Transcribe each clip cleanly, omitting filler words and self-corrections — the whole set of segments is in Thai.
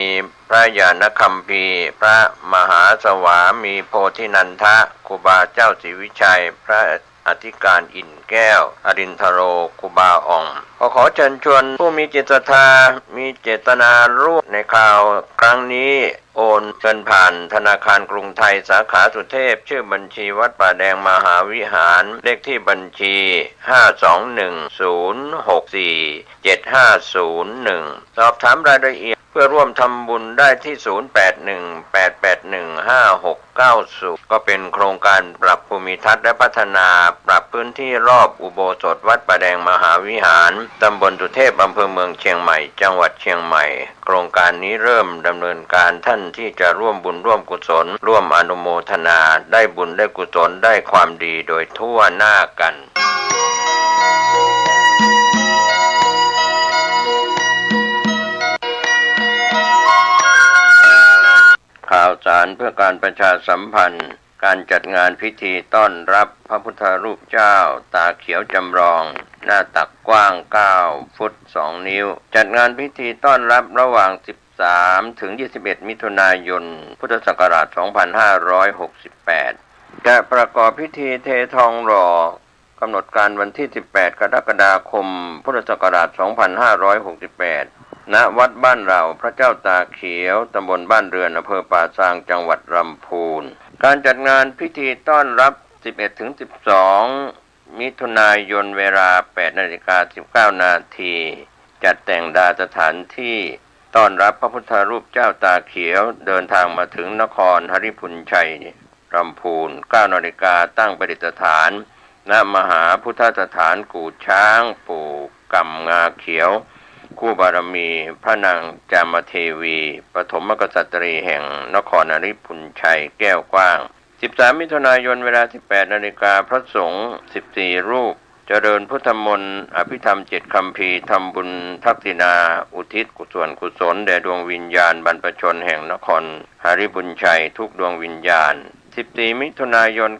มีพระญาณคัมภีร์พระมหาสวามีโพธินันทะครูบาเจ้าศรีวิชัยพระอธิการอินแก้วอรินทโรครูบาอ่องขอเชิญชวนผู้มีจิตศรัทธามีเจตนาร่วมในข่าวครั้งนี้โอนเงินผ่านธนาคารกรุงไทยสาขาสุเทพชื่อบัญชีวัดป่าแดงมหาวิหารเลขที่บัญชี521064750สอบถามรายละเอียดเพื่อร่วมทำบุญได้ที่0818815690ก็เป็นโครงการปรับภูมิทัศน์และพัฒนาปรับพื้นที่รอบอุโบสถวัดป่าแดงมหาวิหารตำบลสุเทพอำเภอเมืองเชียงใหม่จังหวัดเชียงใหม่โครงการนี้เริ่มดำเนินการท่านที่จะร่วมบุญร่วมกุศลร่วมอนุโมทนาได้บุญได้กุศลได้ความดีโดยทั่วหน้ากันข่าวสารเพื่อการประชาสัมพันธ์การจัดงานพิธีต้อนรับพระพุทธรูปเจ้าตาเขียวจำลองหน้าตักกว้าง9 ฟุต 2 นิ้วจัดงานพิธีต้อนรับระหว่าง13 ถึง 21 มิถุนายน พุทธศักราช 2568จะประกอบพิธีเททองหล่อกำหนดการวันที่ 18 กรกฎาคม พุทธศักราช 2568 ณ วัดบ้านเราพระเจ้าตาเขียวตำบลบ้านเรือนอำเภอป่าซางจังหวัดลำพูนการจัดงานพิธีต้อนรับ 11-12 มิถุนายนเวลา 8:19 นาทีจัดแต่งสถานที่ต้อนรับพระพุทธรูปเจ้าตาเขียวเดินทางมาถึงนครหฤพุนชัยลำพูน 9 นาฬิกาตั้งประดิษฐานณมหาพุทธสถานกู่ช้างปู่กำงาเขียวคู่บารมีพระนางจามเทวีปฐมกษัตรีแห่งนครหฤพุนชัยแก้วกว้าง13 มิถุนายนเวลา 18 นาฬิกาพระสงฆ์14 รูปเจริญพุทธมนต์อภิธรรม7 คัมภีร์ทำบุญทักษิณาอุทิศกุศลแด่ดวงวิญญาณบรรพชนแห่งนครหฤพุนชัยทุกดวงวิญญาณ14 มิถุนายน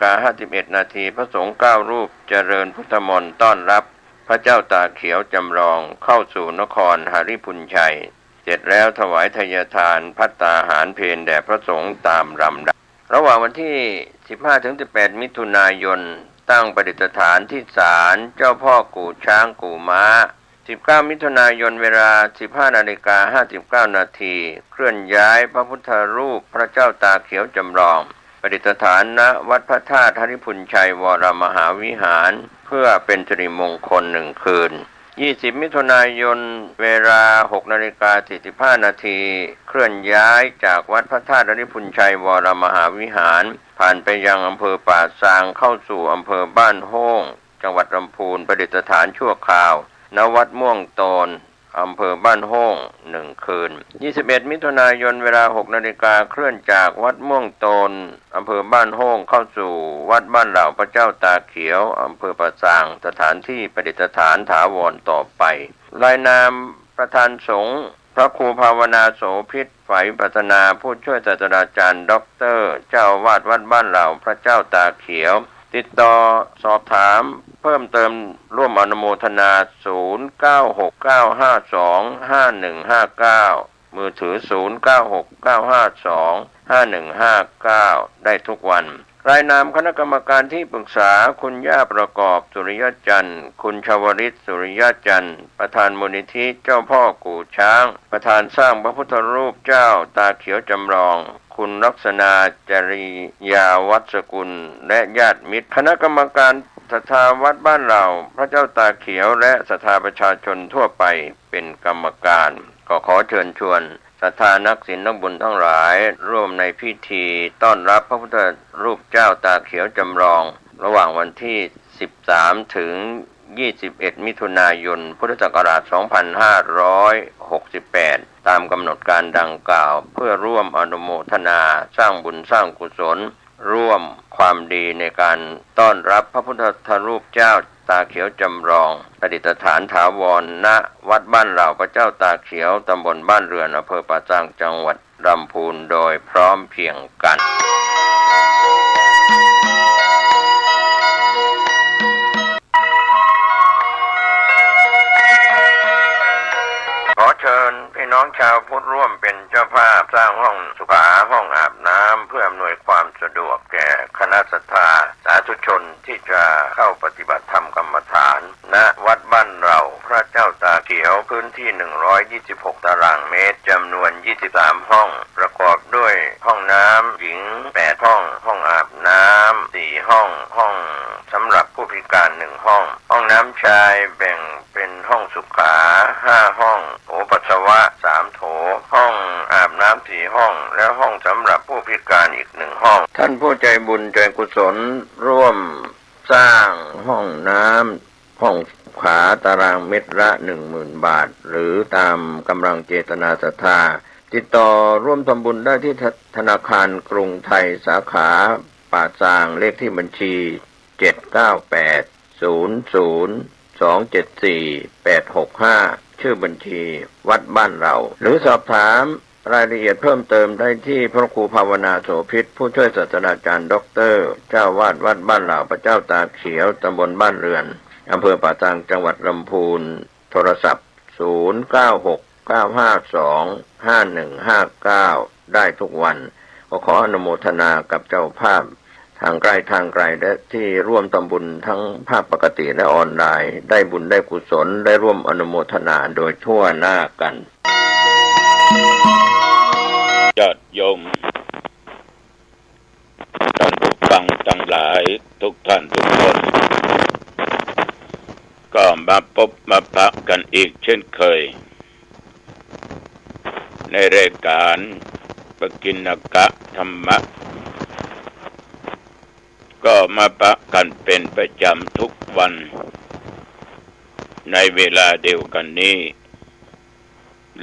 9:51 นาทีพระสงฆ์9 รูปเจริญพุทธมนต์ต้อนรับพระเจ้าตาเขียวจำลองเข้าสู่นครหฤพุนชัยเสร็จแล้วถวายทายทานภัตตาหารเพลแด่พระสงฆ์ตามลำดับระหว่างวันที่ 15-18 มิถุนายนตั้งประดิษฐานที่ศาลเจ้าพ่อกู่ช้างกู่ม้า19 มิถุนายนเวลา 15:59 นาทีเคลื่อนย้ายพระพุทธรูปพระเจ้าตาเขียวจำลองประดิษฐานณวัดพระธาตุหฤพุนชัยวรมหาวิหารเพื่อเป็นสิริมงคล1 คืน20 มิถุนายนเวลา 6:45 นาทีเคลื่อนย้ายจากวัดพระธาตุหฤพุนชัยวรมหาวิหารผ่านไปยังอำเภอป่าซางเข้าสู่อำเภอบ้านโฮ่งจังหวัดลำพูนประดิษฐานชั่วคราวณวัดม่วงโตนอำเภอบ้านโฮ่ง1 คืน21 มิถุนายนเวลา 6 นาฬิกาเคลื่อนจากวัดม่วงโตนอำเภอบ้านโฮ่งเข้าสู่วัดบ้านเหล่าพระเจ้าตาเขียวอำเภอป่าซางสถานที่ประดิษฐานถาวรต่อไปรายนามประธานสงฆ์พระครูภาวนาโสภิตไฝปัฒนาผู้ช่วยศาสตราจารย์ด็อกเตอร์เจ้าอาวาสวัดบ้านเหล่าพระเจ้าตาเขียวติดต่อสอบถามเพิ่มเติมร่วมอนุโมทนา 0969525159 มือถือ 0969525159 ได้ทุกวันรายนามคณะกรรมการที่ปรึกษาคุณย่าประกอบสุริยจันทร์คุณชวริศสุริยจันทร์ประธานมูลนิธิเจ้าพ่อกู่ช้างประธานสร้างพระพุทธรูปเจ้าตาเขียวจำลองคุณลักษณาจริยาวัฒกุลและญาติมิตรคณะกรรมการศรัทธาวัดบ้านเราพระเจ้าตาเขียวและศรัทธาประชาชนทั่วไปเป็นกรรมการก็ขอเชิญชวนศรัทธานักศีลนักบุญทั้งหลายร่วมในพิธีต้อนรับพระพุทธรูปเจ้าตาเขียวจำลองระหว่างวันที่13 ถึง 21 มิถุนายน พุทธศักราช 2568 ตามกำหนดการดังกล่าวเพื่อร่วมอนุโมทนาสร้างบุญสร้างกุศลร่วมความดีในการต้อนรับพระพุทธรูปเจ้าตาเขียวจำลองประดิษฐานถาวรณวัดบ้านเหล่าพระเจ้าตาเขียวตำบลบ้านเรือนอำเภอป่าซางจังหวัดลำพูนโดยพร้อมเพรียงกันขอเชิญพี่น้อง องชาวพุทธร่วมเป็นเจ้าภาพสร้างห้องสุขาห้องอาบน้ำเพื่ออำนวยความสะดวกแก่คณะศรัทธาสาธุชนที่จะเข้าปฏิบัติธรรมกรรมฐานณวัดบ้านเราพระเจ้าตาเขียวพื้นที่126ตารางเมตรจำนวน23ห้องประกอบด้วยห้องน้ำหญิง8ห้องห้องอาบน้ำ4ห้องห้องสำหรับผู้พิการ1ห้องห้องน้ำชายแบ่งเป็นห้องสุขา5ห้องโถปัสสาวะ3โถห้องอาบน้ำ4ห้องและห้องสำหรับผู้พิการอีก1ห้องท่านผู้ใจบุญใจกุศลร่วมสร้างห้องน้ำห้องขาตารางเมตรละ 10,000 บาทหรือตามกำลังเจตนาศรัทธาติดต่อร่วมทำบุญได้ที่ธนาคารกรุงไทยสาขาป่าซางเลขที่บัญชี79800274865ชื่อบัญชีวัดบ้านเราหรือสอบถามรายละเอียดเพิ่มเติมได้ที่พระครูภาวนาโสภิตผู้ช่วยศาสตราจารย์ด็อกเตอร์เจ้าวาดวัดบ้านเหล่าพระเจ้าตากเขียวตำบลบ้านเรือนอำเภอป่าซางจังหวัดลำพูนโทรศัพท์0969525159ได้ทุกวันขออนุโมทนากับเจ้าภาพทางไกลทางไกลและที่ร่วมทำบุญทั้งภาพปกติและออนไลน์ได้บุญได้กุศลได้ร่วมอนุโมทนาโดยทั่วหน้ากันญาติโยมท่านผู้ฟังทั้งหลายทุกท่านทุกคนก็มาพบมาพบกันอีกเช่นเคยในรายการปกิณกะธรรมะก็มาพบกันเป็นประจำทุกวันในเวลาเดียวกันนี้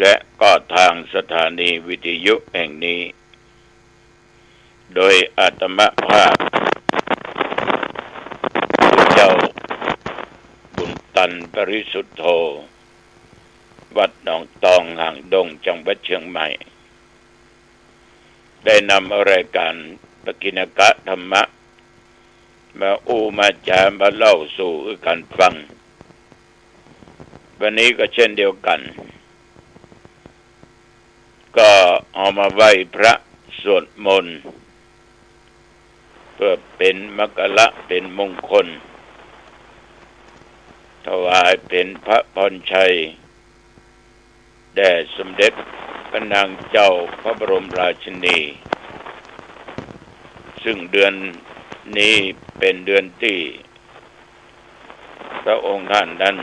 และก็ทางสถานีวิทยุแห่งนี้โดยอาตมาภาพเจ้าบุญตันปริสุทธโธวัดหนองตองห่างดงจังหวัดเชียงใหม่ได้นำรายการปกิณกะธรรมะมามาจามาเล่าสู่กันฟังวันนี้ก็เช่นเดียวกันก็เอามาไหว้พระสวดมนต์เพื่อเป็นมกละเป็นมงคลถวายเป็นพระพรชัยแด่สมเด็จพระนางเจ้าพระบรมราชินีซึ่งเดือนนี้เป็นเดือนที่พระองค์ท่านนั้น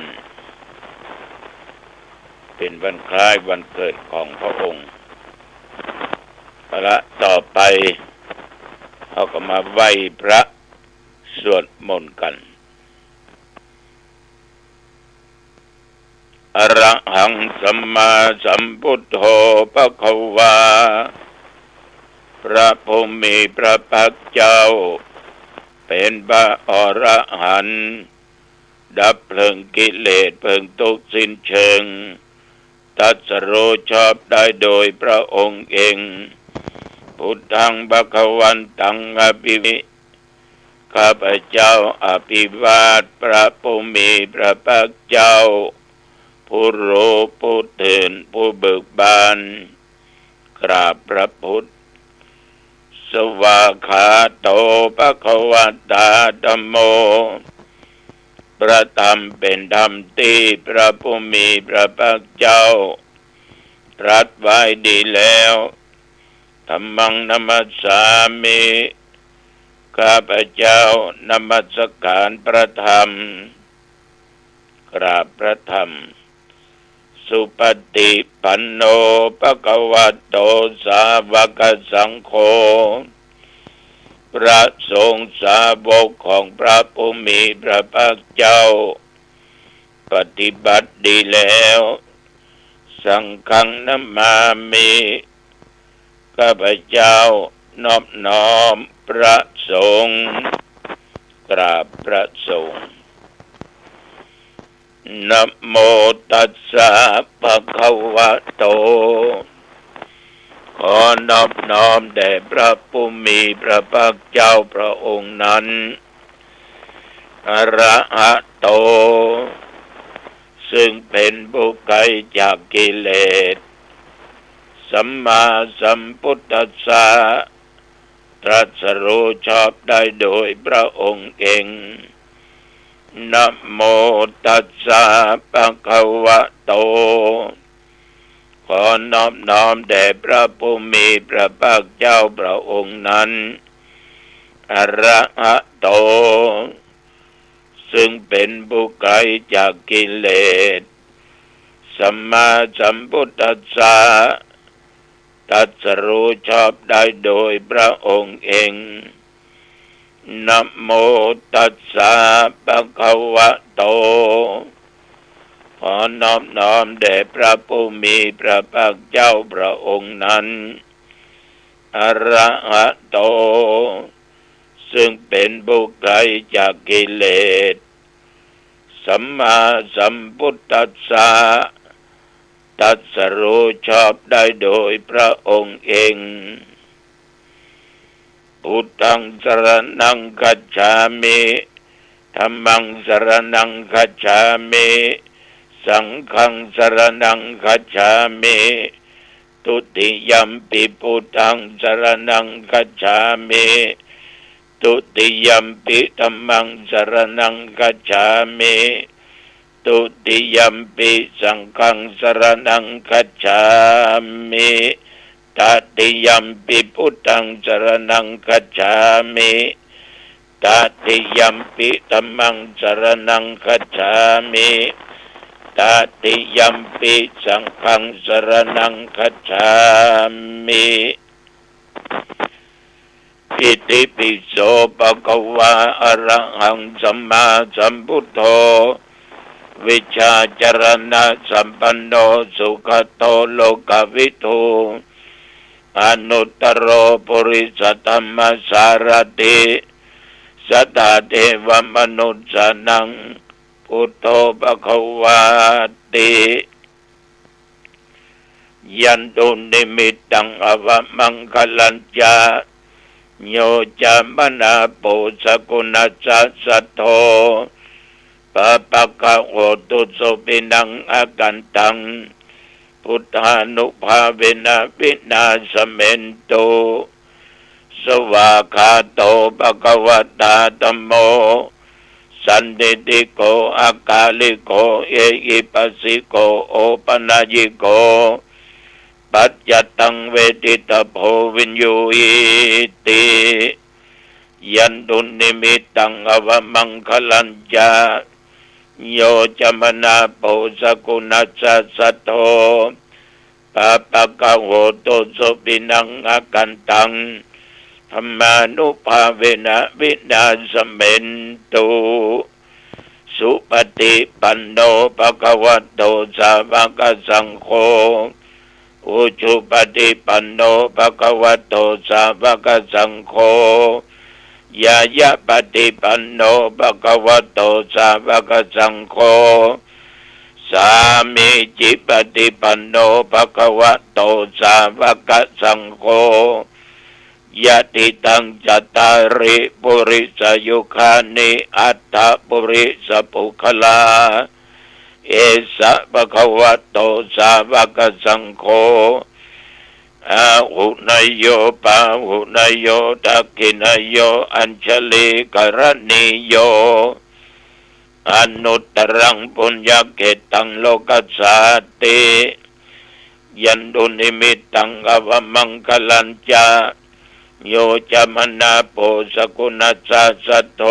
เป็นวันคล้ายวันเกิดของพระองค์ละต่อไปเราก็มาไหว้พระสวดมนต์กันอรหังสัมมาสัมพุทโธภควาพระผู้มีพระภาคเจ้าเป็นพระอรหันต์ดับเพลิงกิเลสเพลิงทุกข์สิ้นเชิงตรัสรู้ชอบได้โดยพระองค์เองพุทธังภวันตังอภิวิข้าพเจ้าอภิวาทพระผู้มีพระภาคเจ้าผู้รู้ผู้ตื่นผู้เบิกบานกราบพระพุทธสวากขาโตภควตาธัมโมพระธรรมเป็นธรรมที่พระผู้มีพระภาคเจ้าตรัสไว้ดีแล้วธัมมังนัมมัสสามิข้าพเจ้านมัสการพระธรรมกราบพระธรรมสุปฏิปันโนภควโตสาวกสังโฆพระสงฆ์สาวกของพระผู้มีพระภาคเจ้าปฏิบัติดีแล้วสังฆังนัมมามิข้าพเจ้านอบน้อมพระสงฆ์กราบพระสงฆ์นะโมตัสสะภะคะวะโตขอนอบน้อมแด่พระผู้มีพระภาคเจ้าพระองค์นั้นอะระหะโตซึ่งเป็นผู้ไกลจากกิเลส สัมมาสัมพุทธัสสะตรัสรู้ชอบได้โดยพระองค์เองนะโมตัสสะภะคะวะโตขอนอบน้อมแด่พระผู้มีพระภาคเจ้าพระองค์นั้นอะระหะโตซึ่งเป็นผู้ไกลจากกิเลสสัมมาสัมพุทธัสสะตรัสรู้ชอบได้โดยพระองค์เองนะโมตัสสะภะคะวะโตขอนอบน้อมแด่พระผู้มีพระภาคเจ้าพระองค์นั้นอะระหะโตซึ่งเป็นผู้ไกลจากกิเลสสัมมาสัมพุทธัสสะตรัสรู้ชอบได้โดยพระองค์เองพุทธังสรณังคัจฉามิธัมมังสรณังคัจฉามิสังฆังสรณังคัจฉามิทุติยัมปิพุทธังสรณังคัจฉามิทุติยัมปิธัมมังสรณังคัจฉามิทุติยัมปิสังฆังสรณังคัจฉามิตติยัมปิพุทธังสรณังคัจฉามิตติยัมปิธัมมังสรณังคัจฉามิตติยัมปิสังฆังสรณังคัจฉามิอิติปิโสภะคะวะอะระหังสัมมาสัมพุทโธวิชาจรณะสัมปันโนสุขโตโลกวิทูอนุตตโรปุริสธัมมสารติสัตตเทวมนุสสานังพุทโธภคะวาติยันตุนิมิตตังอวมังคลัญจาโยจามนาปุสกุณัสสะสัทโธปะปะกะโหตุสุปินังอากันตังพุทธานุภาเวนะวินาสเมนโตสวากขาโตภะคะวะตาธัมโมสันติติโกอากาลิโกเอหิปัสสิโกโอปนายิโกปัจจตังเวทิตโพวินยูอิติยันตุนิมิตตังอวมังคลัญจาโยจมนาโปสกุณัสสะสัทโธปะปะกะโหตุสุปินังอากันตังธัมมานุภาเวนะวินาสเมนตุสุปฏิปันโนภะคะวะโตสาวกสังโฆอุชุปฏิปันโนภะคะวะโตสาวกสังโฆยายะปฏิปันโนภะคะวะโตสาวกสังโฆสามีจิปฏิปันโนภะคะวะโตสาวกสังโฆยะติตังจัตตาริปุริสยุคานิอัตถปุริสปุคลาเอสะภะคะวะโตสาวกสังโฆอาหุนายโยปาหุนายโยทักขินายโยอัญชลีกรณีโยอนุตตรังปุญญเกตังโลกัสสาติยันตุนิมิตตังอวมังคลัญจาโยจามนาโปสกุณัสสะสัทโธ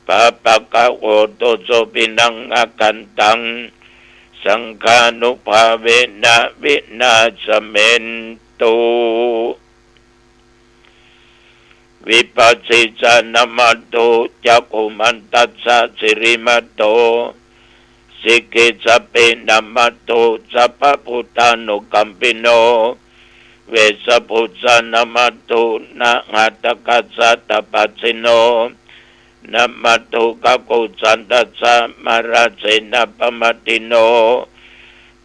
ปะปะกะโหตุสุปินังอากันตังสังฆานุภาเวนะวินาสเมนตุวิปัสสิสานมัตโตจักขุมันตัสสะสิริมัตโตสิกิสเปนัมมัตโตสัพพพุทธานุกัมปิโนเวสพุทธานามัตโตนะหัตถกัสสะตปัสสิโนนัมมัตโตกะกุสันตัสสะมาราเสนะปมัตติโน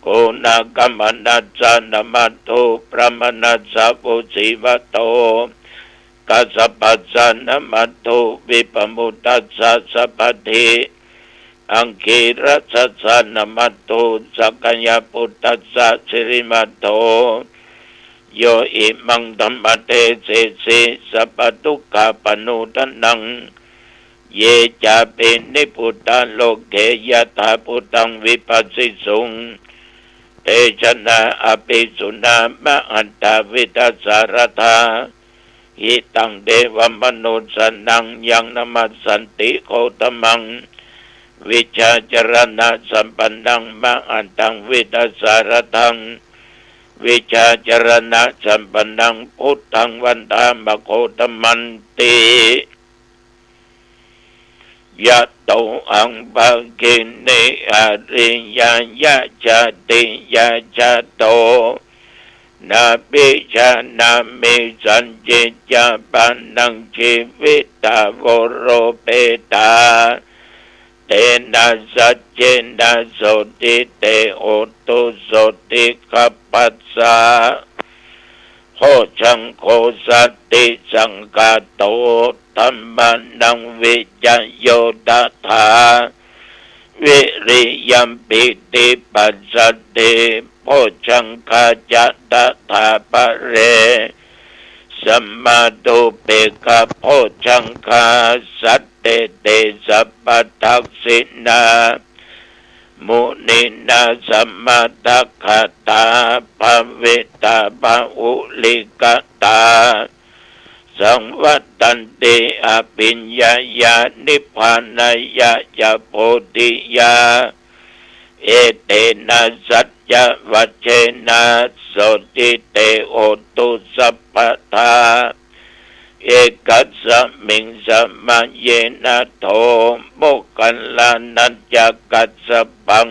โกนากัมมนัสสะนัมมัตโตพระมนัสสะปุสีวะโตกัสสปัสสะนัมมัตโตวิปมุตตัสสะสัพพทิ อังคีรัสสะนมัตโตสักกัญญาพุทธัสสะสิริมัตโตโยอิมังธัมมเตเสสิสัพพทุกขาปนุทันนังเยจาปินิพุทธาโลกเกยถาพุทธังวิปัสสิสุงเตชนะอภิสุนามะอันตาวิทัสสารธาหิตังเดวมนุสนังยังนมัสสันติโคตมังวิชาจรณะสัมปันนังมะอันตังวิทัสสารทังวิชาจรณะสัมปันนังพุทธังวันตามะโคตมันติยะโตอังภะกินเนอริยยะจติยะจโตนาปิชานามิสันจิจาปันนังชีวิตาวโรเปตาเตนะสัจเจนะโสติเตโอตุโสติคัปปัสสะโหชังโคสัตติสังกาโตธัมมานังวิจโยตัฏฐาวิริยัมปิติปัสสติโพชังคาจัตตถาปะเรสัมมาตุเปกะโพชังคาสัตเตเตสัพพทักษินามุนินาสัมมาทัคขตาภเวตาภอุลิกตาสังวัตตันติอภิญญายานิพพานายะยะโพธิยาเอเตนะสัจจวัชเชนะโสติเตโอตุสัพพทาเอกัสสมิงสมัยเยนะโทโมกัลลานัญจกัสสปัง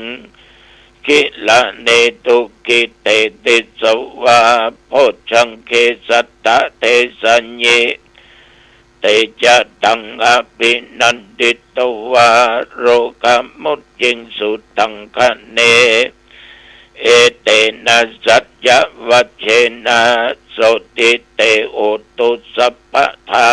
กิลาเนตุกิเตติสวาโพชังเคสัตตะเตสัญเยเตจะตังอภินันติตวาโรกามุจจิงสุตังคะเนเอเตนะสัจจวัชเชนะโสติเตโอตุสัพพทา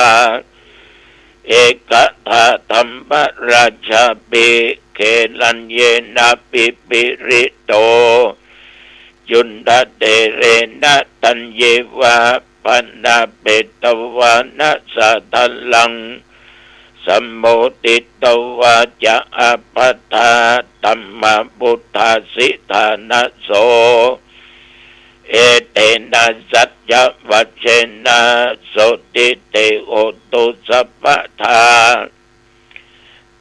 เอกทาธรรมราชาปิเขลัญเยนะปิปิริโตจุนดาเตเรนะตัญเยวะปันนาเปตวานะสัทลังสัมโมติตวาจะอปัฏฐาตัมมาบุทธาสิธานะโสเอเตนะสัจจวัชเชนะโสติเตโอตุสัพพทา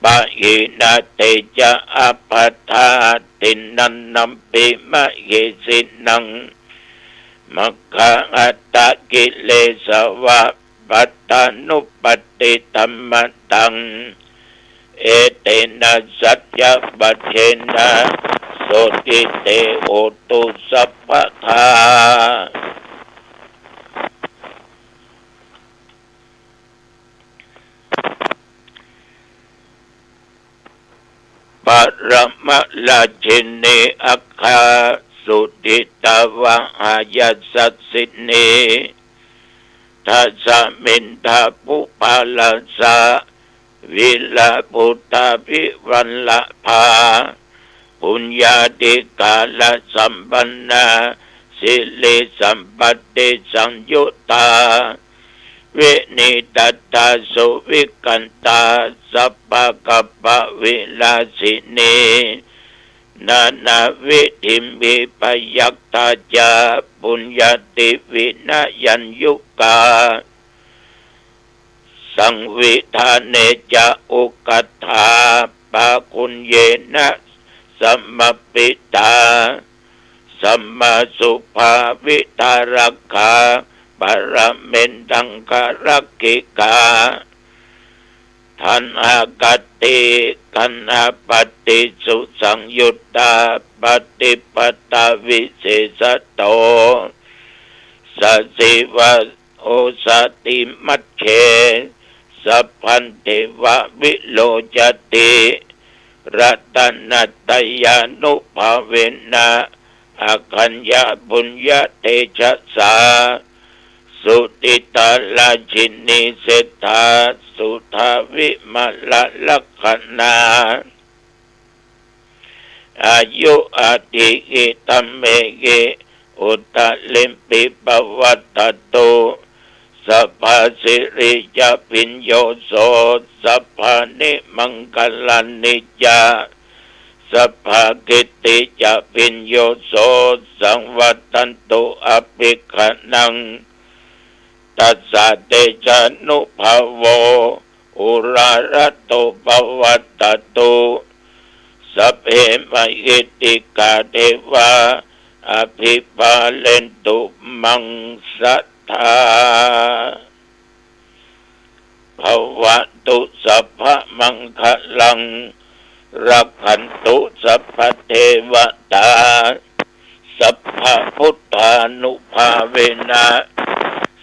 ปะหินาเตจะอปัฏฐาตินันนัมปิมะเยสินังมัคคะอัตตกิเลสวะปัตตานุปติธัมมตังเอเตนะสัจจวัชเชนะโสติเตโอตุสัพพทาปรมราชินีอัคคาสุติตาวะอายัสสสินีทัสสมินทาปุปาลาสาวิลาปุตตาภิวันละภาปุญญาติกาลสัมปันนาสิริสัมปัตติสังยุตตาเวนิตัตตาสุวิกันตาสัพพะกัปปะวิลาสินีนานาวิธิมิปยัคตาจาปุญญาติวินายัญยุกาสังวิธาเนจะอุกัฏฐาปะคุณเยนะสัมมปิตาสัมมาสุภาวิตารักขาปรเมนตังคารักขิกาทันอากติกันอาปฏิสุสังยุตตาปฏิปตาวิเศษโตสัสสิวะโอสติมัชเชสัพพันเทวะวิโลจติรัตนัตยานุภาเวนะอาคัญญาบุญญาเตชะสาสุติตาลาชินีเศรษฐาสุทาวิมลลักขณา อายุอาทิกิตัมเมกิอุตตะลิมปิปวัตตโตสัพพสิริจะปิญโยโสสัพพนิมังคลันนิจาสัพพกิตติจะปิญโยโสสังวัตตันตุอภิคนังตัสสะเตชะนุภาโวอุรารัตโตปวัตตโตสัพเพมหิติกาเทวาอภิปาเลนตุมังสัทธาภวตุสัพพมังคลังรักขันตุสัพพเทวตาสัพพพุทธานุภาเวนะ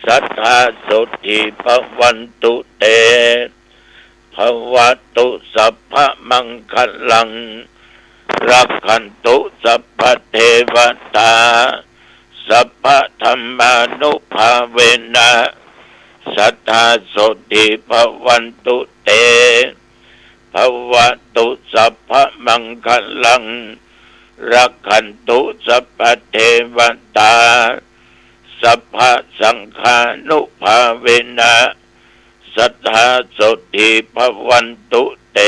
สัทธาโสติภวันตุเตภวตุสัพพมังคลังรักขันตุสัพพเทวตาสัพพธรรมานุภาเวนะสัทธาโสติภวันตุเตภวตุสัพพมังคลังรักขันตุสัพพเทวตาสัพพสังฆานุภาเวนะสัทธาโสติภวันตุเต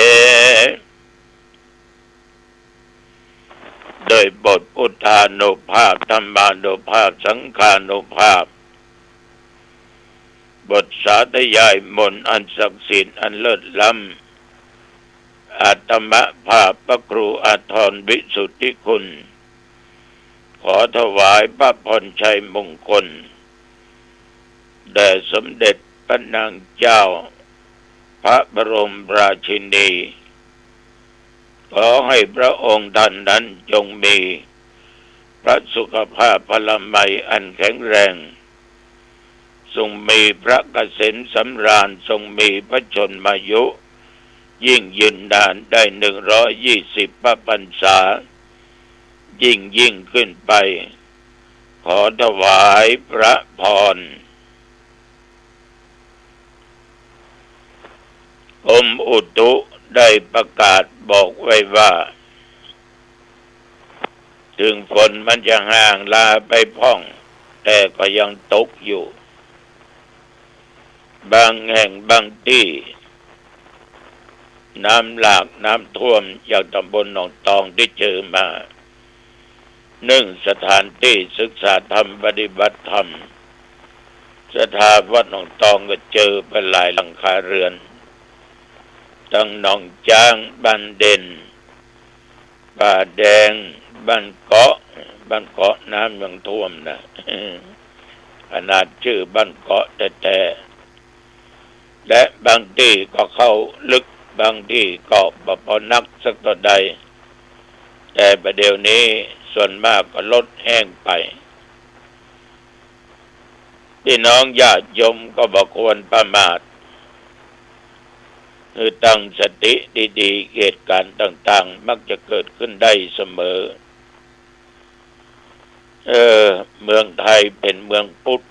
โดยบทพุทธานุภาพธรรมานุภาพสังฆานุภาพบทสาธยายมนต์อันศักดิ์สิทธิ์อันเลิศล้ำอาตมภาพพระครูอาทรวิสุทธิคุณขอถวายพระพรชัยมงคลแด่สมเด็จพระนางเจ้าพระบรมราชินีขอให้พระองค์ท่านนั้นจงมีพระสุขภาพพละไมอันแข็งแรงทรงมีพระเกษมสำราญทรงมีพระชนมายุยิ่งยืนนานได้120 พระพรรษายิ่งขึ้นไปขอถวายพระพรกรมอุตุได้ประกาศบอกไว้ว่าถึงฝนมันจะห่างลาไปพ่องแต่ก็ยังตกอยู่บางแห่งบางที่น้ำหลากน้ำท่วมอย่างตำบลหนองตองที่เจอมา1สถานที่ศึกษาธรรมปฏิบัติธรรมสถาวัดหนองตองก็เจอไปหลายหลังคาเรือนตั้งหนองจ้างบ้านเด่นป่าแดงบ้านเกาะน้ำยังท่วมนะขนาดชื่อบ้านเกาะแต่และบางที่ก็เข้าลึกบางที่ก็บ่พอนักสักต่อใดแต่ประเดี๋ยวนี้ส่วนมากก็ลดแห้งไปพี่น้องญาติโยมก็บ่ควรประมาทคือตั้งสติดีๆเหตุการณ์ต่างๆมักจะเกิดขึ้นได้เสมอเมืองไทยเป็นเมืองพุทธ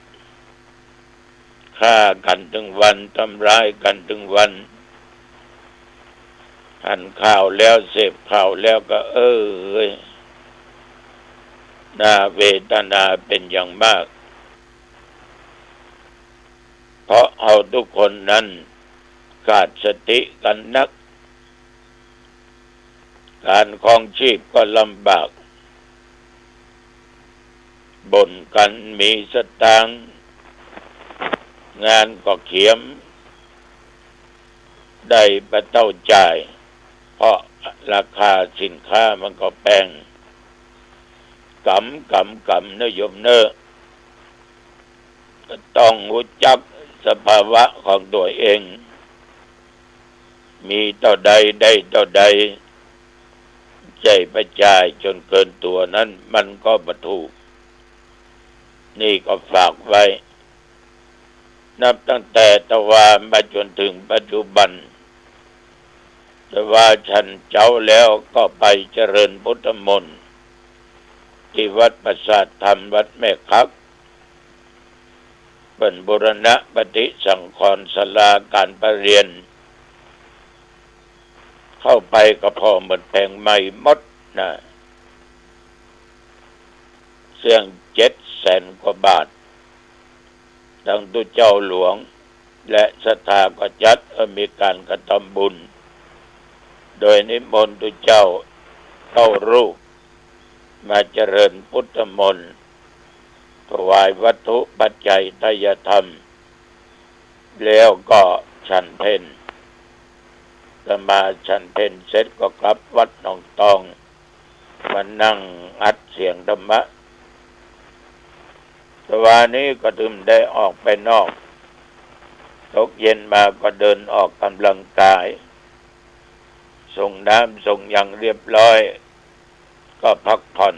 ฆ่ากันถึงวันทำร้ายกันถึงวันหั่นข้าวแล้วเสพข้าวแล้วก็น่าเวทนาเป็นอย่างมากเพราะเอาทุกคนนั้นขาดสติกันนักการครองชีพก็ลำบากบ่นกันมีสตางค์งานก็เขียมได้ประเต้าจ่ายเพราะราคาสินค้ามันก็แพงกำนโยมเนอก็ต้องรู้จักสภาวะของตัวเองมีเท่าใดได้เท่าใดใจประจายจนเกินตัวนั้นมันก็บ่ถูกนี่ก็ฝากไว้นับตั้งแต่ตะวามาจนถึงปัจจุบันแต่ว่าฉันเจ้าแล้วก็ไปเจริญพุทธมนต์ที่วัดประสาทธรรมวัดแม่คักเป็นบูรณะปฏิสังขรณ์ศาลาการประเรียนเข้าไปก็พอเหมือนแปลงใหม่หมด นะเสี่ยง700,000 กว่าบาททั้งตุเจ้าหลวงและศรัทธาก็จัดมีการกระทำบุญโดยนิมนต์ตุเจ้ารูปมาเจริญพุทธมนต์ถวายวัตถุปัจจัยทายธรรมแล้วก็ฉันเพลสมาฉันเพลเสร็จก็กลับวัดหนองตองมานั่งอัดเสียงธรรมะแต่วันนี้ก็ถึงได้ออกไปนอกตกเย็นมาก็เดินออกกำลังกายส่งน้ำส่งอย่างเรียบร้อยก็พักผ่อน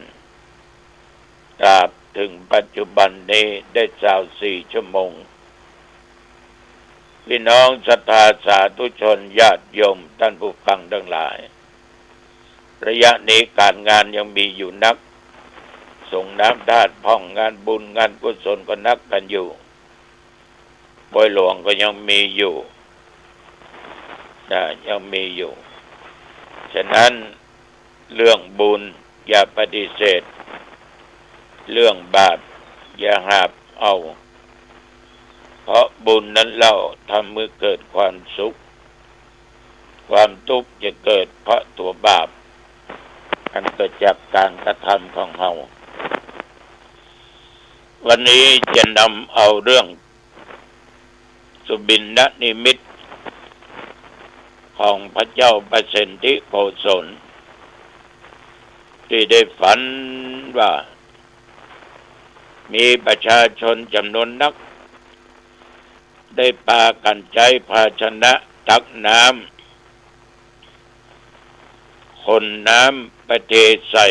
ตราบถึงปัจจุบันนี้ได้24 ชั่วโมงพี่น้องศรัทธาสาธุชนญาติโยมท่านผู้ฟังทั้งหลายระยะนี้การงานยังมีอยู่นักส่งน้ำธาตุพ่องงานบุญงานกุศลก็นักกันอยู่บอยหลวงก็ยังมีอยู่ยังมีอยู่ฉะนั้นเรื่องบุญอย่าปฏิเสธเรื่องบาปอย่าหาบเอาเพราะบุญนั้นเราทำให้เกิดความสุขความทุกข์จะเกิดเพราะตัวบาปอันเกิดจากการกระทำของเราวันนี้จะนำเอาเรื่องสุบินนนิมิตของพระเจ้าประสิทธิโกศลที่ได้ฝันว่ามีประชาชนจำนวนนักได้พากันใช้ภาชนะตักน้ำคนน้ำประเทใส่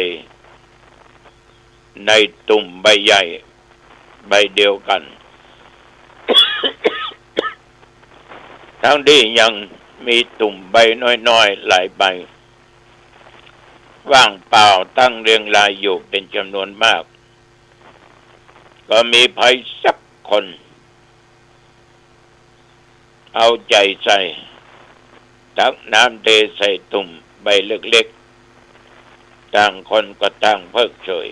ในตุ่มใบใหญ่ใบเดียวกัน ทั้งที่ยังมีตุ่มใบน้อยๆหลายใบว่างเปล่าตั้งเรียงรายอยู่เป็นจำนวนมากก็มีภัยสักคนเอาใจใส่ตักน้ำเทใส่ตุ่มใบเล็กๆต่างคนก็ต่างเพิกเฉย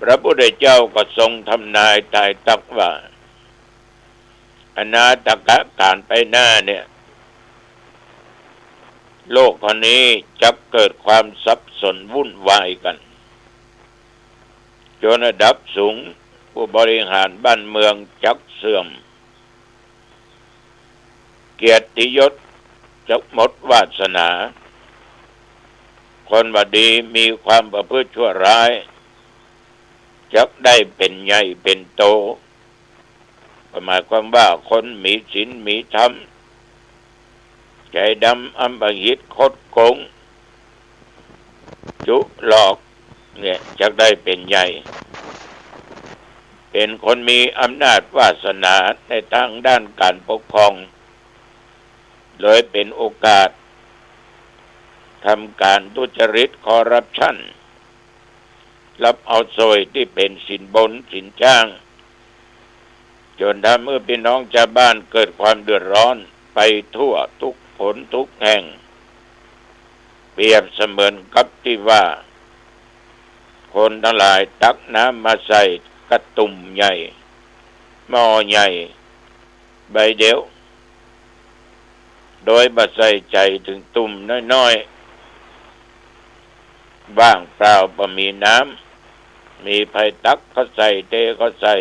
พระพุทธเจ้าก็ทรงทำนายตายตักว่าอนาตกะการไปหน้าเนี่ยโลกคนนี้จะเกิดความสับสนวุ่นวายกันจนระดับสูงผู้บริหารบ้านเมืองจักเสื่อมเกียรติยศจะหมดวาสนาคนว่าดีมีความประพฤติชั่วร้ายจะได้เป็นใหญ่เป็นโตหมายความว่าคนมีศีลมีธรรมใจดำอำมหิตคดโกงจุหลอกเนี่ยจะได้เป็นใหญ่เป็นคนมีอำนาจวาสนาในทางด้านการปกครองเลยเป็นโอกาสทำการทุจริตคอร์รัปชันรับเอาโซยที่เป็นสินบนสินจ้างจนทำเมื่อพี่น้องชาวบ้านเกิดความเดือดร้อนไปทั่วทุกผลทุกแห่งเปรียบเสมือนกับที่ว่าคนทั้งหลายตักน้ำมาใส่กระตุ่มใหญ่หม้อใหญ่ใบเดียวโดยบ่ใส่ใจถึงตุ่มน้อยๆว่างเปล่าบ่มีน้ำมีไผตักเขาใส่เทเขาใส่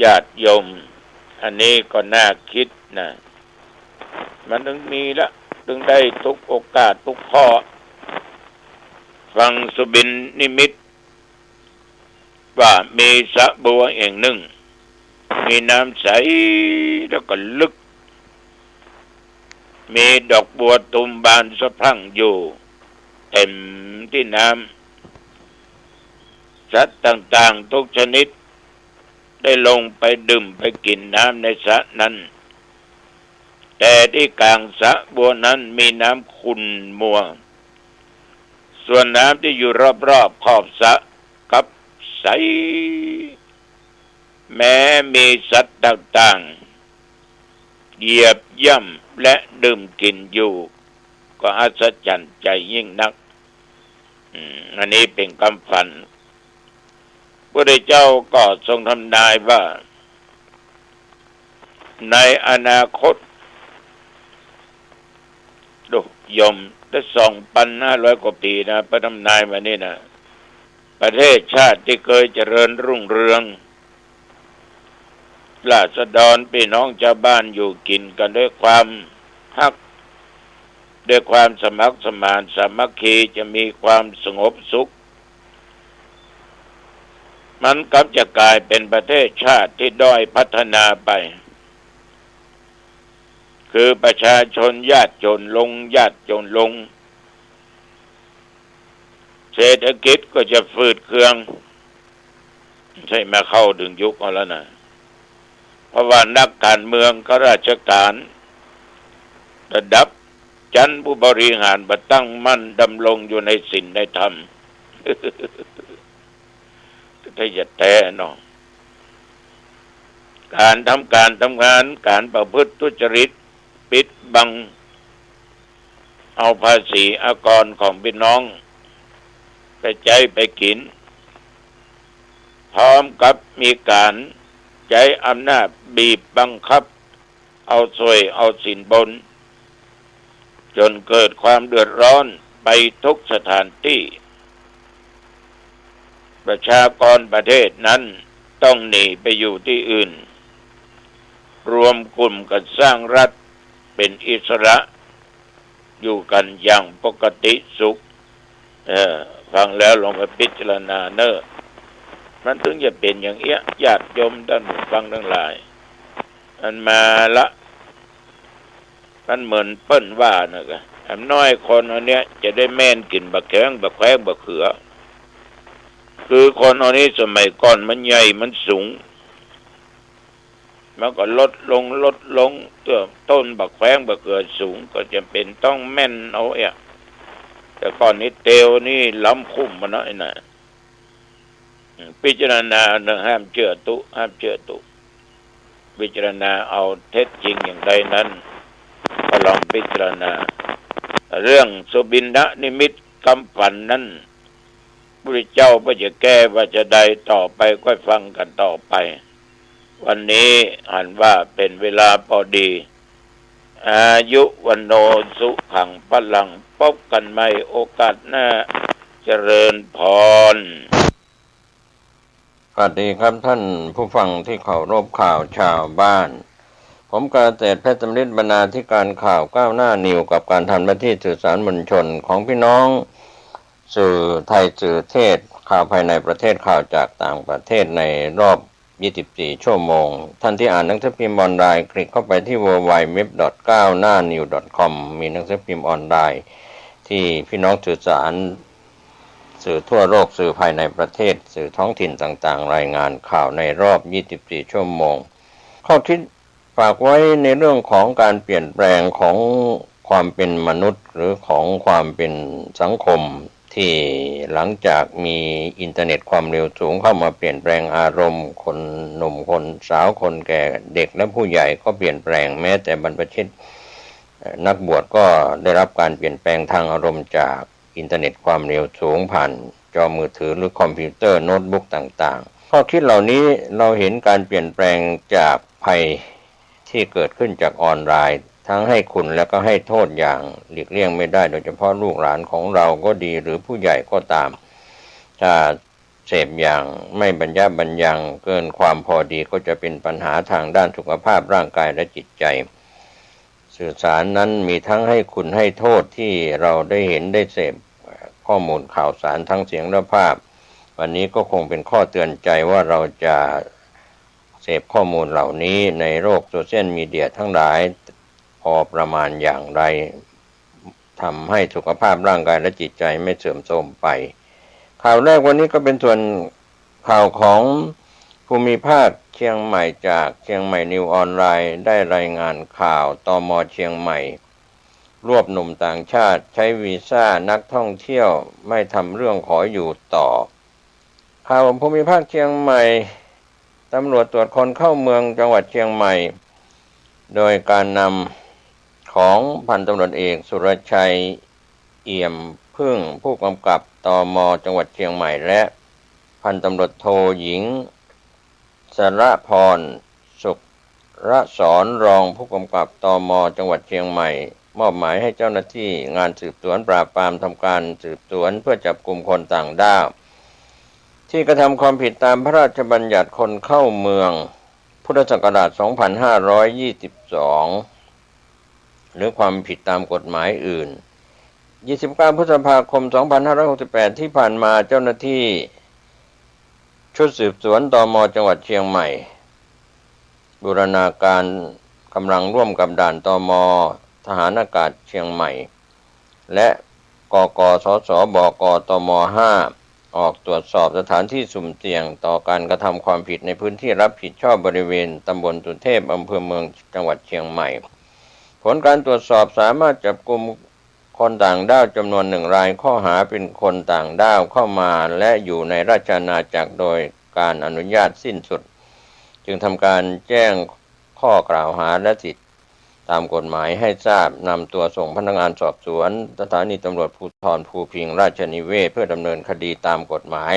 ญาติโยมอันนี้ก็น่าคิดนะมันถึงมีละถึงได้ทุกโอกาสทุกข้อฟังสุบินนิมิตว่ามีสระบัวแห่งหนึ่งมีน้ำใสแล้วก็ลึกมีดอกบัวตูมบานสะพรั่งอยู่เต็มที่น้ำสัตว์ต่างๆทุกชนิดได้ลงไปดื่มไปกินน้ำในสระนั้นแต่ที่กลางสระบัวนั้นมีน้ำขุ่นมัวส่วนน้ำที่อยู่รอบๆขอบสระกับใสแม้มีสัตว์ต่างๆเหยียบย่ำและดื่มกินอยู่ ก็อัศจรรย์ใจยิ่งนักอันนี้เป็นคำฝันพระเจ้าก็ทรงทำนายว่าในอนาคตดูยมได้2,500 กว่าปีนะพระทำนายมานี่นะประเทศชาติที่เคยเจริญรุ่งเรืองราษฎรพี่น้องชาวบ้านอยู่กินกันด้วยความฮักด้วยความสมัครสมานสามัคคีจะมีความสงบสุขมันกลับจะกลายเป็นประเทศชาติที่ด้อยพัฒนาไปคือประชาชนยากจนลงเศรษฐกิจก็จะฝืดเคืองใช่มาเข้าถึงยุคเอาแล้วนะเพราะว่านักการเมืองข้าราชการระดับชั้นผู้บริหารบัตั้งมั่นดำรงอยู่ในศีลในธรรม ถ้าจะแท้เนาะการทำงานการประพฤติทุจริตปิดบังเอาภาษีอากรของพี่น้องไปใจไปกินพร้อมกับมีการใช้อำนาจบีบบังคับเอาสวยเอาสินบนจนเกิดความเดือดร้อนไปทุกสถานที่ประชากรประเทศนั้นต้องหนีไปอยู่ที่อื่นรวมกลุ่มกันสร้างรัฐเป็นอิสระอยู่กันอย่างปกติสุขฟังแล้วลองไปพิจารณาเนอะมันถึงจะเป็นอย่างเอี้ยญาติโยมท่านผู้ฟังทั้งหลายมันมาละมันเหมือนเปิ้นว่านะกะแอมน้อยคนอันเนี้ยจะได้แม่นกินบักแข้งบักแควงบักเขือคือคนอันนี้สมัยก่อนมันใหญ่มันสูงมันก็ลดลงตัวต้นบักแควงบักเขือสูงก็จะเป็นต้องแม่นเอาแต่ก่อนนี้เตวนี่ล้ำคุ้มมันน้อยน่ะพิจารณาห้ามเชื่อตุพิจารณาเอาเท็จจริงอย่างใดนั้นก็ลองพิจารณาเรื่องสุบินนะนิมิตคำฝันนั้นพระเจ้าก็จะแก้ว่าจะใดต่อไปก็ฟังกันต่อไปวันนี้อ่านว่าเป็นเวลาพอดีอายุวันโนสุขังพลังพบกันใหม่โอกาสหน้าเจริญพรสวัสดีครับท่านผู้ฟังที่เคารพข่าวชาวบ้านผมกาเกษตรเพชรสำริดบรรณาธิการข่าวก้าวหน้านิวกับการทำหน้าที่สื่อสารมวลชนของพี่น้องสื่อไทยสื่อเทศข่าวภายในประเทศข่าวจากต่างประเทศในรอบ24 ชั่วโมงท่านที่อ่านหนังสือพิมพ์ออนไลน์คลิกเข้าไปที่ www.9hnanew.com มีหนังสือพิมพ์ออนไลน์ที่พี่น้องสื่อสารสื่อทั่วโลกสื่อภายในประเทศสื่อท้องถิ่นต่างๆรายงานข่าวในรอบ24 ชั่วโมงข้อคิดฝากไว้ในเรื่องของการเปลี่ยนแปลงของความเป็นมนุษย์หรือของความเป็นสังคมที่หลังจากมีอินเทอร์เน็ตความเร็วสูงเข้ามาเปลี่ยนแปลงอารมณ์คนหนุ่มคนสาวคนแก่เด็กและผู้ใหญ่ก็เปลี่ยนแปลงแม้แต่บรรพชิตนักบวชก็ได้รับการเปลี่ยนแปลงทางอารมณ์จากอินเทอร์เน็ตความเร็วสูงผ่านจอมือถือหรือคอมพิวเตอร์โน้ตบุ๊กต่างๆข้อคิดเหล่านี้เราเห็นการเปลี่ยนแปลงจากภัยที่เกิดขึ้นจากออนไลน์ทั้งให้คุณและก็ให้โทษอย่างหลีกเลี่ยงไม่ได้โดยเฉพาะลูกหลานของเราก็ดีหรือผู้ใหญ่ก็ตามถ้าเสพอย่างไม่บรรยะบรรยังเกินความพอดีก็จะเป็นปัญหาทางด้านสุขภาพร่างกายและจิตใจสื่อสารนั้นมีทั้งให้คุณให้โทษที่เราได้เห็นได้เสพข้อมูลข่าวสารทั้งเสียงและภาพวันนี้ก็คงเป็นข้อเตือนใจว่าเราจะเสพข้อมูลเหล่านี้ในโลกโซเชียลมีเดียทั้งหลายพอประมาณอย่างไรทำให้สุขภาพร่างกายและจิตใจไม่เสื่อมโทรมไปข่าวแรกวันนี้ก็เป็นส่วนข่าวของภูมิภาคเชียงใหม่จากเชียงใหม่นิวออนไลน์ได้รายงานข่าวตม.เชียงใหม่รวบหนุ่มต่างชาติใช้วีซ่านักท่องเที่ยวไม่ทำเรื่องขออยู่ต่อข่าวภูมิภาคเชียงใหม่ตำรวจตรวจคนเข้าเมืองจังหวัดเชียงใหม่โดยการนำข ของพันตำรวจเอกสุรชัยเอี่ยมพึ่งผู้กำกับตม.จังหวัดเชียงใหม่และพันตำรวจโทหญิงสรพรสุขระสอนรองผู้กำกับตม.จังหวัดเชียงใหม่มอบหมายให้เจ้าหน้าที่งานสืบสวนปราบปรามทำการสืบสวนเพื่อจับกลุ่มคนต่างด้าวที่กระทำความผิดตามพระราชบัญญัติคนเข้าเมืองพุทธศักราช 2522 หรือความผิดตามกฎหมายอื่น 29 พฤษภาคม 2568 ที่ผ่านมาเจ้าหน้าที่ชุดสืบสวนตม.จังหวัดเชียงใหม่บูรณาการกำลังร่วมกับด่านตม.ทหารอากาศเชียงใหม่และกกสสบกตม. 5 ออกตรวจสอบสถานที่สุ่มเสี่ยงต่อการกระทำความผิดในพื้นที่รับผิดชอบบริเวณตำบลสุเทพอำเภอเมืองจังหวัดเชียงใหม่ผลการตรวจสอบสามารถจับกุมคนต่างด้าวจำนวน1 รายข้อหาเป็นคนต่างด้าวเข้ามาและอยู่ในราชอาณาจักรโดยการอนุญาตสิ้นสุดจึงทำการแจ้งข้อกล่าวหาและสิทธิตามกฎหมายให้ทราบนำตัวส่งพนักงานสอบสวนสถานีตำรวจภูธรภูพิงราชนิเวศเพื่อดำเนินคดีตามกฎหมาย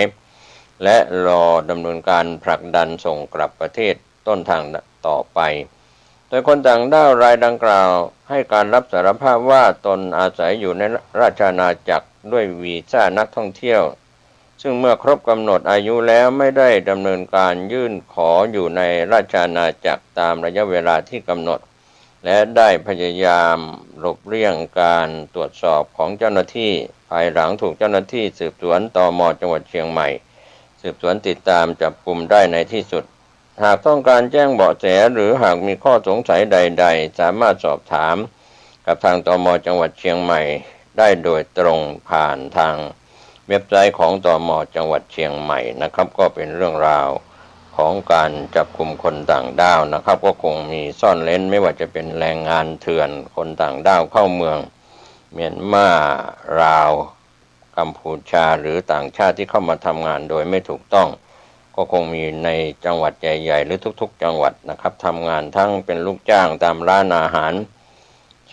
และรอดำเนินการผลักดันส่งกลับประเทศต้นทางต่อไปโดยคนต่างด้าวรายดังกล่าวให้การรับสารภาพว่าตนอาศัยอยู่ในราชอาณาจักรด้วยวีซ่านักท่องเที่ยวซึ่งเมื่อครบกำหนดอายุแล้วไม่ได้ดำเนินการยื่นขออยู่ในราชอาณาจักรตามระยะเวลาที่กำหนดและได้พยายามหลบเลี่ยงการตรวจสอบของเจ้าหน้าที่ภายหลังถูกเจ้าหน้าที่สืบสวนตม.จังหวัดเชียงใหม่สืบสวนติดตามจับกุมได้ในที่สุดหากต้องการแจ้งเบาะแสหรือหากมีข้อสงสัยใดๆสามารถสอบถามกับทางตม.จังหวัดเชียงใหม่ได้โดยตรงผ่านทางเว็บไซต์ของตม.จังหวัดเชียงใหม่นะครับก็เป็นเรื่องราวของการจับกุมคนต่างด้าวนะครับก็คงมีซ่อนเร้นไม่ว่าจะเป็นแรงงานเถื่อนคนต่างด้าวเข้าเมืองเมียนมาลาวกัมพูชาหรือต่างชาติที่เข้ามาทำงานโดยไม่ถูกต้องก็คงมีในจังหวัดใหญ่ๆหรือทุกๆจังหวัดนะครับทำงานทั้งเป็นลูกจ้างตามร้านอาหาร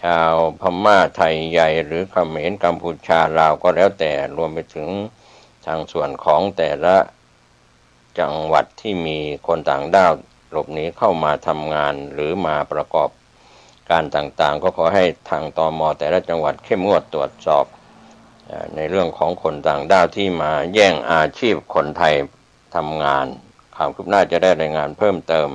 ชาวพม่าไทยใหญ่หรือเขมรกัมพูชาลาวก็แล้วแต่รวมไปถึงทางส่วนของแต่ละจังหวัดที่มีคนต่างด้าวหลบหนีเข้ามาทำงานหรือมาประกอบการต่างๆก็ขอให้ทางตม.แต่ละจังหวัดเข้มงวดตรวจสอบในเรื่องของคนต่างด้าวที่มาแย่งอาชีพคนไทยทำงานข่าวคืบหน้าจะได้รายงานเพิ่มเติม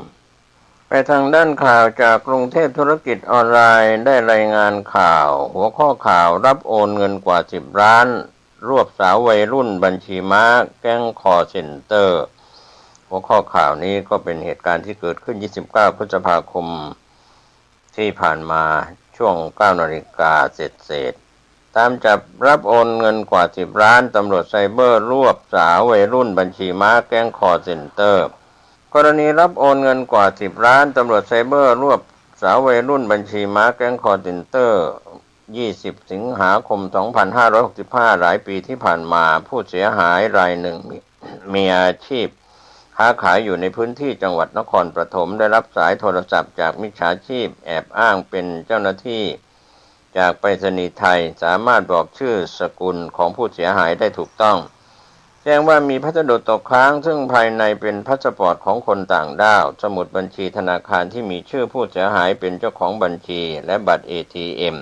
ไปทางด้านข่าวจากกรุงเทพธุรกิจออนไลน์ได้รายงานข่าวหัวข้อข่าวรับโอนเงินกว่า10 ล้านรวบสาววัยรุ่นบัญชีม้าแก๊งคอเซ็นเตอร์หัวข้อข่าวนี้ก็เป็นเหตุการณ์ที่เกิดขึ้น29 พฤษภาคมที่ผ่านมาช่วง 9 นาฬิกาเศษตามจับรับโอนเงินกว่า10 ล้านตำรวจไซเบอร์รวบสาววัยรุ่นบัญชีม้าแก๊งคอเซ็นเตอร์กรณีรับโอนเงินกว่า10 ล้านตำรวจไซเบอร์รวบสาววัยรุ่นบัญชีม้าแก๊งคอเซ็นเตอร์20 สิงหาคม 2565หลายปีที่ผ่านมาผู้เสียหายรายหนึ่งมีอาชีพค้าขายอยู่ในพื้นที่จังหวัดนครปฐมได้รับสายโทรศัพท์จากมิจฉาชีพแอบอ้างเป็นเจ้าหน้าที่จากไปรษณีย์ไทยสามารถบอกชื่อสกุลของผู้เสียหายได้ถูกต้องแจ้งว่ามีพัสดุตกค้างซึ่งภายในเป็นพาสปอร์ตของคนต่างด้าวสมุดบัญชีธนาคารที่มีชื่อผู้เสียหายเป็นเจ้าของบัญชีและบัตร ATM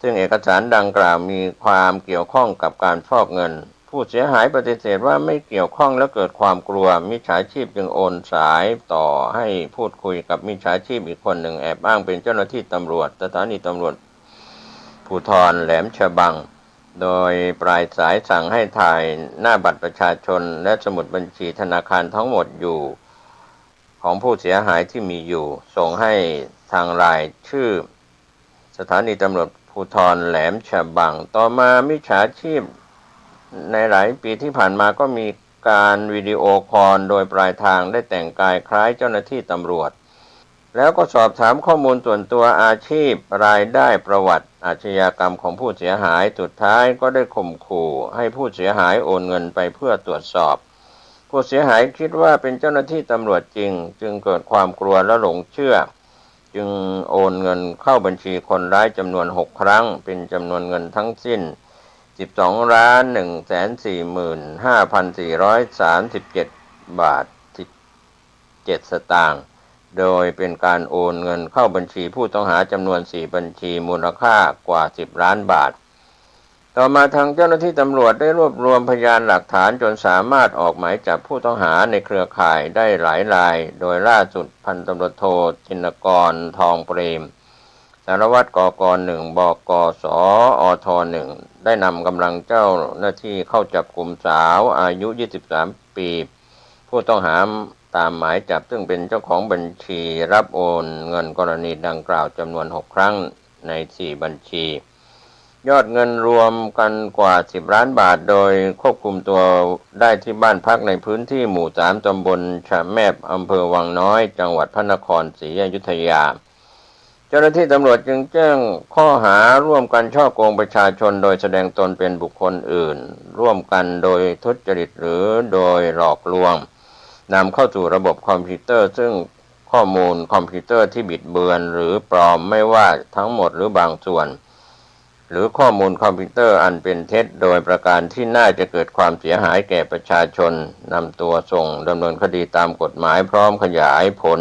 ซึ่งเอกสารดังกล่าวมีความเกี่ยวข้องกับการฟอกเงินผู้เสียหายปฏิเสธว่าไม่เกี่ยวข้องและเกิดความกลัวมิจฉาชีพจึงโอนสายต่อให้พูดคุยกับมิจฉาชีพอีกคนหนึ่งแอบอ้างเป็นเจ้าหน้าที่ตำรวจสถานีตำรวจภูธรแหลมฉบังโดยปลายสายสั่งให้ถ่ายหน้าบัตรประชาชนและสมุดบัญชีธนาคารทั้งหมดอยู่ของผู้เสียหายที่มีอยู่ส่งให้ทางรายชื่อสถานีตำรวจภูธรแหลมฉบังต่อมามิจฉาชีพในหลายปีที่ผ่านมาก็มีการวิดีโอคอลโดยปลายทางได้แต่งกายคล้ายเจ้าหน้าที่ตำรวจแล้วก็สอบถามข้อมูลส่วนตัวอาชีพรายได้ประวัติอาชญากรรมของผู้เสียหายสุดท้ายก็ได้ข่มขู่ให้ผู้เสียหายโอนเงินไปเพื่อตรวจสอบผู้เสียหายคิดว่าเป็นเจ้าหน้าที่ตำรวจจริงจึงเกิดความกลัวและหลงเชื่อ จึงโอนเงินเข้าบัญชีคนร้ายจำนวน6ครั้งเป็นจำนวนเงินทั้งสิ้น12,145,437 บาท17 สตางค์โดยเป็นการโอนเงินเข้าบัญชีผู้ต้องหาจำนวน4บัญชีมูลค่ากว่า10 ล้านบาทต่อมาทางเจ้าหน้าที่ตำรวจได้รวบรวมพยานหลักฐานจนสามารถออกหมายจับผู้ต้องหาในเครือข่ายได้หลายรายโดยล่าสุดพันตำรวจโทจินกรทองเปรมสารวัตรกก.1 บก.สอท.1 ได้นำกำลังเจ้าหน้าที่เข้าจับกลุ่มสาวอายุ23 ปีผู้ต้องหาตามหมายจับซึ่งเป็นเจ้าของบัญชีรับโอนเงินกรณีดังกล่าวจำนวน6ครั้งใน4บัญชียอดเงินรวมกันกว่า10 ล้านบาทโดยควบคุมตัวได้ที่บ้านพักในพื้นที่หมู่3ตำบลชะแมบอำเภอวังน้อยจังหวัดพระนครศรีอยุธยาเจ้าหน้าที่ตำรวจจึงแจ้งข้อหาร่วมกันฉ้อโกงประชาชนโดยแสดงตนเป็นบุคคลอื่นร่วมกันโดยทุจริตหรือโดยหลอกลวงนำเข้าสู่ระบบคอมพิวเตอร์ซึ่งข้อมูลคอมพิวเตอร์ที่บิดเบือนหรือปลอมไม่ว่าทั้งหมดหรือบางส่วนหรือข้อมูลคอมพิวเตอร์อันเป็นเท็จโดยประการที่น่าจะเกิดความเสียหายแก่ประชาชนนำตัวส่งดำเนินคดีตามกฎหมายพร้อมขยายผล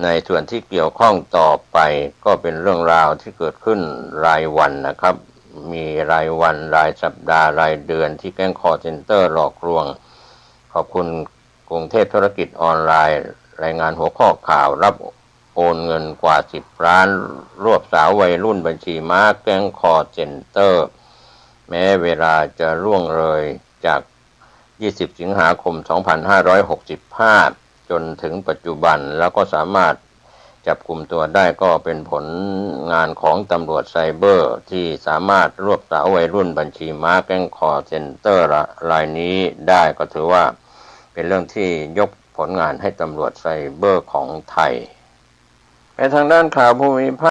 ในส่วนที่เกี่ยวข้องต่อไปก็เป็นเรื่องราวที่เกิดขึ้นรายวันนะครับมีรายวันรายสัปดาห์รายเดือนที่แก๊งคอร์เซ็นเตอร์หลอกลวงขอบคุณกรุงเทพธุรกิจออนไลน์รายงานหัวข้อข่าวรับโอนเงินกว่า10 ล้านรวบสาววัยรุ่นบัญชีม้าแก๊งคอร์เซ็นเตอร์แม้เวลาจะล่วงเลยจาก20 สิงหาคม 2565 จนถึงปัจจุบันแล้วก็สามารถจับกลุ่มตัวได้ก็เป็นผลงานของตำรวจไซเบอร์ที่สามารถรวบสาววัยรุ่นบัญชีม้าแก๊งคอร์เซ็นเตอร์รายนี้ได้ก็ถือว่าเป็นเรื่องที่ยกผลงานให้ตำรวจไซเบอร์ของไทยในทางด้านข่าวภูมิภาค